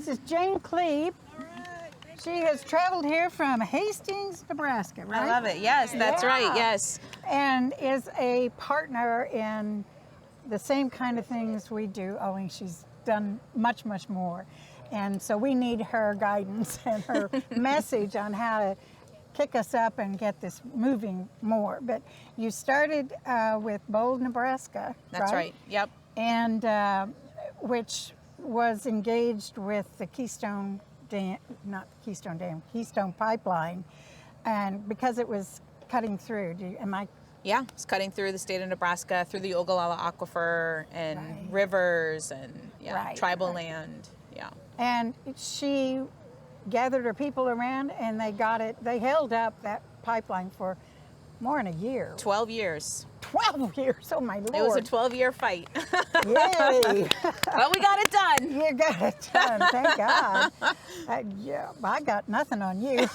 This is Jane Kleeb. She has traveled here from Hastings, Nebraska, right? I love it. Yes, that's right. Yes. And is a partner in the same kind of things we do, owing she's done much, much more. And so we need her guidance and her message on how to kick us up and get this moving more. But you started with Bold, Nebraska, That's right. Yep. And which was engaged with the Keystone Dam, not Keystone Dam, Keystone Pipeline, and because it was cutting through. Yeah, it's cutting through the state of Nebraska, through the Ogallala Aquifer and rivers and tribal land. Yeah. And she gathered her people around, and they got it. They held up that pipeline for more than a year. 12 years. 12 years, oh my Lord. It was a 12-year fight. Yay. Well, we got it done. You got it done, thank God. I got nothing on you.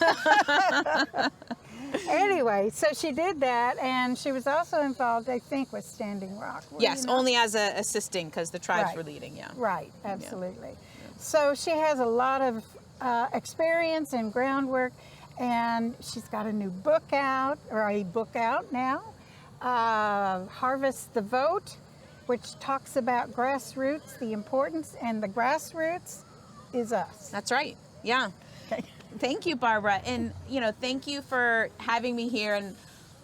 Anyway, so she did that, and she was also involved, I think, with Standing Rock. Yes, only as assisting, because the tribes were leading, Right, absolutely. Yeah. So she has a lot of experience and groundwork, and she's got a new book out, or a book out now, Harvest the Vote, which talks about grassroots, the importance, and the grassroots is us. That's right, yeah. Okay. Thank you, Barbara, and thank you for having me here. And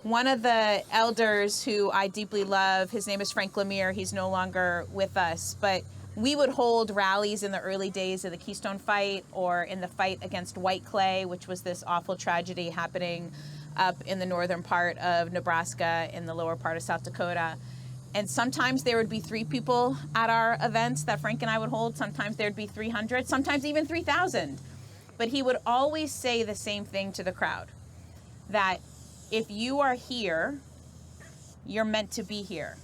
one of the elders who I deeply love, his name is Frank Lemire. He's no longer with us, but we would hold rallies in the early days of the Keystone Fight, or in the fight against white clay, which was this awful tragedy happening up in the northern part of Nebraska, in the lower part of South Dakota. And sometimes there would be 3 people at our events that Frank and I would hold. Sometimes there'd be 300, sometimes even 3,000. But he would always say the same thing to the crowd, that if you are here, you're meant to be here.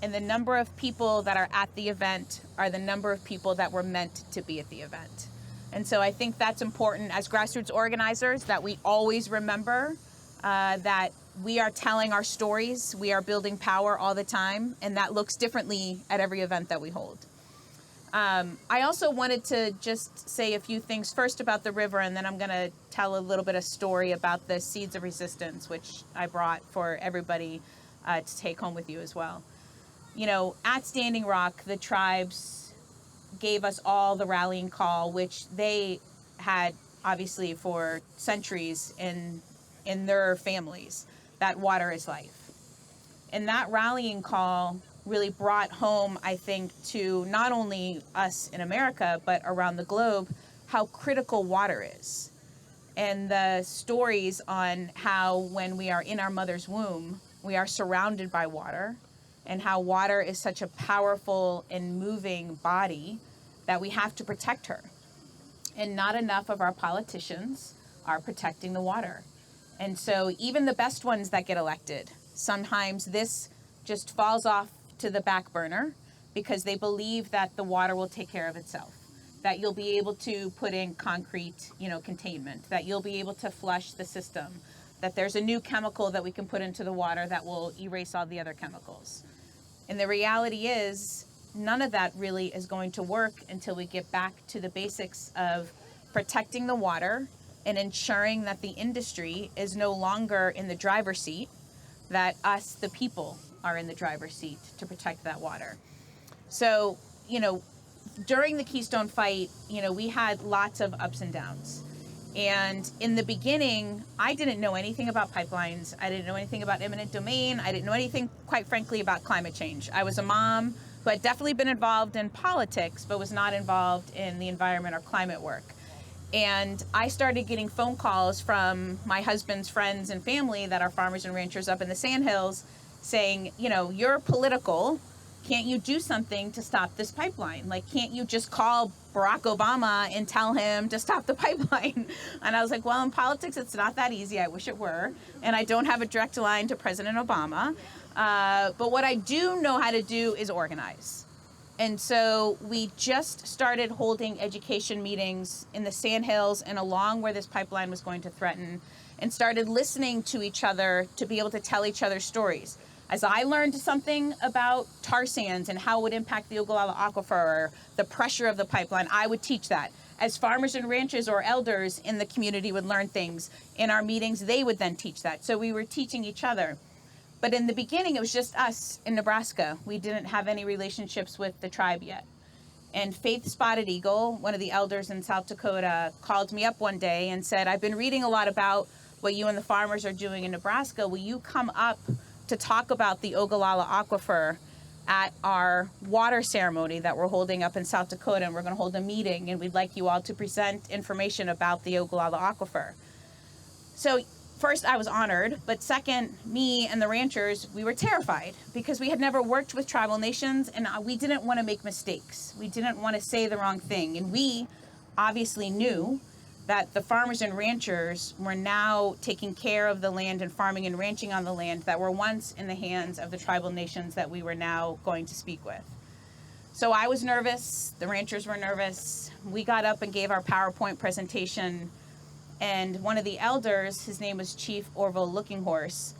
And the number of people that are at the event are the number of people that were meant to be at the event. And so I think that's important as grassroots organizers, that we always remember that we are telling our stories, we are building power all the time, and that looks differently at every event that we hold. I also wanted to just say a few things first about the river, and then I'm going to tell a little bit of story about the Seeds of Resistance, which I brought for everybody to take home with you as well. At Standing Rock, the tribes gave us all the rallying call, which they had obviously for centuries in their families, that water is life. And that rallying call really brought home, I think, to not only us in America, but around the globe, how critical water is. And the stories on how when we are in our mother's womb, we are surrounded by water, and how water is such a powerful and moving body that we have to protect her. And not enough of our politicians are protecting the water. And so even the best ones that get elected, sometimes this just falls off to the back burner because they believe that the water will take care of itself, that you'll be able to put in concrete, containment, that you'll be able to flush the system, that there's a new chemical that we can put into the water that will erase all the other chemicals. And the reality is, none of that really is going to work until we get back to the basics of protecting the water and ensuring that the industry is no longer in the driver's seat, that us, the people, are in the driver's seat to protect that water. So, during the Keystone Fight, we had lots of ups and downs. And in the beginning, I didn't know anything about pipelines. I didn't know anything about eminent domain. I didn't know anything, quite frankly, about climate change. I was a mom who had definitely been involved in politics, but was not involved in the environment or climate work. And I started getting phone calls from my husband's friends and family that are farmers and ranchers up in the Sandhills saying, you're political. Can't you do something to stop this pipeline? Can't you just call Barack Obama and tell him to stop the pipeline? And I was like, well, in politics, it's not that easy. I wish it were. And I don't have a direct line to President Obama. But what I do know how to do is organize. And so we just started holding education meetings in the Sandhills and along where this pipeline was going to threaten, and started listening to each other to be able to tell each other stories. As I learned something about tar sands and how it would impact the Ogallala Aquifer or the pressure of the pipeline, I would teach that. as farmers and ranchers or elders in the community would learn things in our meetings, they would then teach that. So we were teaching each other. But in the beginning, it was just us in Nebraska. We didn't have any relationships with the tribe yet. And Faith Spotted Eagle, one of the elders in South Dakota, called me up one day and said, I've been reading a lot about what you and the farmers are doing in Nebraska. Will you come up to talk about the Ogallala Aquifer at our water ceremony that we're holding up in South Dakota? And we're going to hold a meeting, and we'd like you all to present information about the Ogallala Aquifer. So first, I was honored, but second, me and the ranchers, we were terrified because we had never worked with tribal nations, and we didn't want to make mistakes. We didn't want to say the wrong thing. And we obviously knew that the farmers and ranchers were now taking care of the land and farming and ranching on the land that were once in the hands of the tribal nations that we were now going to speak with. So I was nervous, the ranchers were nervous. We got up and gave our PowerPoint presentation, and one of the elders, his name was Chief Orville Looking Horse,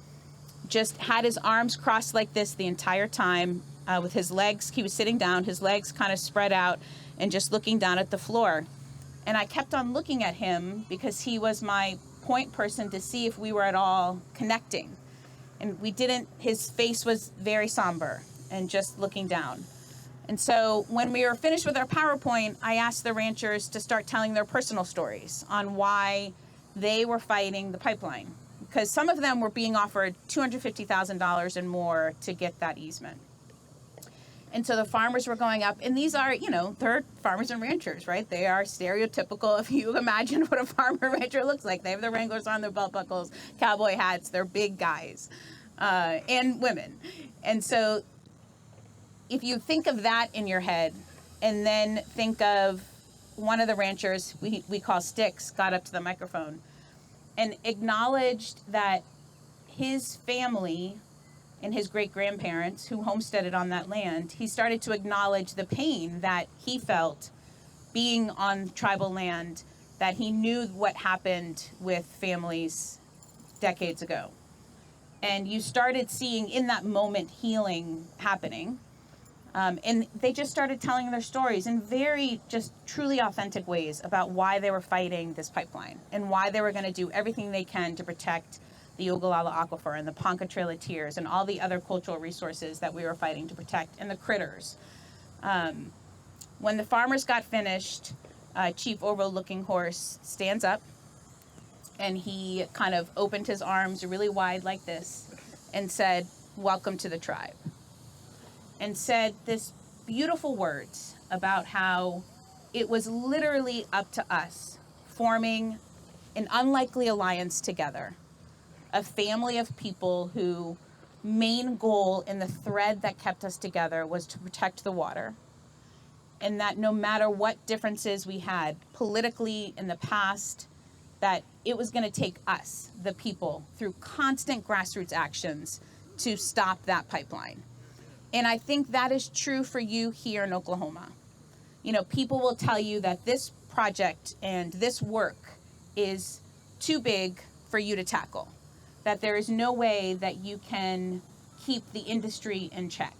just had his arms crossed like this the entire time, with his legs, he was sitting down, his legs kind of spread out and just looking down at the floor. And I kept on looking at him because he was my point person to see if we were at all connecting. And we didn't, his face was very somber and just looking down. And so when we were finished with our PowerPoint, I asked the ranchers to start telling their personal stories on why they were fighting the pipeline. Because some of them were being offered $250,000 and more to get that easement. And so the farmers were going up, and these are, they're farmers and ranchers, right? They are stereotypical. If you imagine what a farmer rancher looks like, they have their Wranglers on, their belt buckles, cowboy hats, they're big guys, and women. And so if you think of that in your head, and then think of one of the ranchers, we call Sticks, got up to the microphone and acknowledged that his family and his great-grandparents who homesteaded on that land, he started to acknowledge the pain that he felt being on tribal land, that he knew what happened with families decades ago. And you started seeing in that moment healing happening. And they just started telling their stories in very just truly authentic ways about why they were fighting this pipeline and why they were going to do everything they can to protect the Ogallala Aquifer and the Ponca Trail of Tears and all the other cultural resources that we were fighting to protect, and the critters. When the farmers got finished, Chief Orville Looking Horse stands up, and he kind of opened his arms really wide like this and said, "Welcome to the tribe," and said this beautiful words about how it was literally up to us forming an unlikely alliance together, a family of people whose main goal in the thread that kept us together was to protect the water. And that no matter what differences we had politically in the past, that it was going to take us, the people, through constant grassroots actions to stop that pipeline. And I think that is true for you here in Oklahoma. People will tell you that this project and this work is too big for you to tackle, that there is no way that you can keep the industry in check.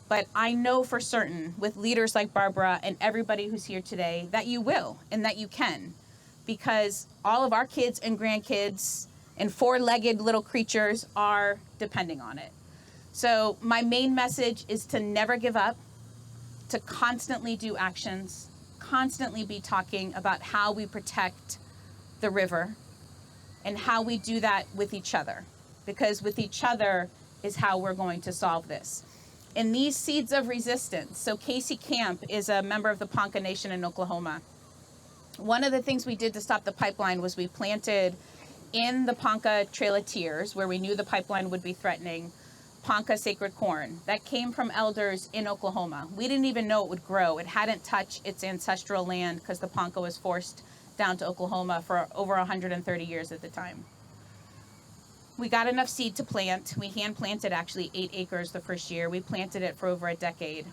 But I know for certain, with leaders like Barbara and everybody who's here today, that you will and that you can, because all of our kids and grandkids and four-legged little creatures are depending on it. So my main message is to never give up, to constantly do actions, constantly be talking about how we protect the river, and how we do that with each other, because with each other is how we're going to solve this. And these seeds of resistance, so Casey Camp is a member of the Ponca Nation in Oklahoma. One of the things we did to stop the pipeline was we planted in the Ponca Trail of Tears, where we knew the pipeline would be threatening, Ponca sacred corn that came from elders in Oklahoma. We didn't even know it would grow. It hadn't touched its ancestral land because the Ponca was forced down to Oklahoma for over 130 years at the time. We got enough seed to plant. We hand planted actually 8 acres the first year. We planted it for over a decade.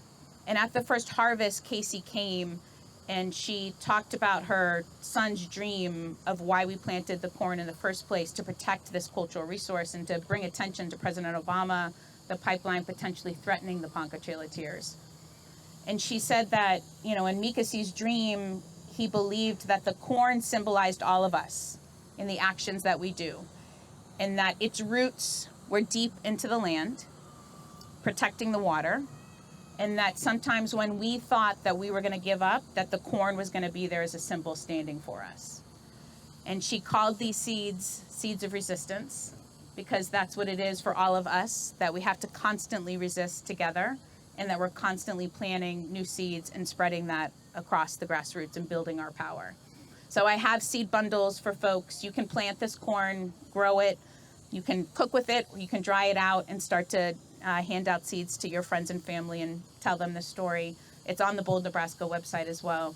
And at the first harvest, Casey came and she talked about her son's dream of why we planted the corn in the first place, to protect this cultural resource and to bring attention to President Obama, the pipeline potentially threatening the Ponca Trail of Tears. And she said that, in Mikasi's dream, he believed that the corn symbolized all of us in the actions that we do, and that its roots were deep into the land, protecting the water, and that sometimes when we thought that we were going to give up, that the corn was going to be there as a symbol standing for us. And she called these seeds seeds of resistance, because that's what it is for all of us, that we have to constantly resist together, and that we're constantly planting new seeds and spreading that across the grassroots and building our power. So I have seed bundles for folks. You can plant this corn, grow it, you can cook with it, or you can dry it out and start to hand out seeds to your friends and family and tell them the story. It's on the Bold, Nebraska website as well.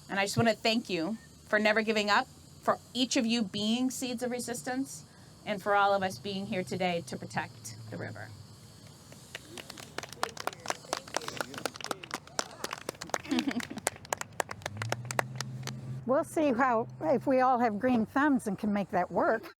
And I just want to thank you for never giving up, for each of you being seeds of resistance, and for all of us being here today to protect the river. We'll see if we all have green thumbs and can make that work.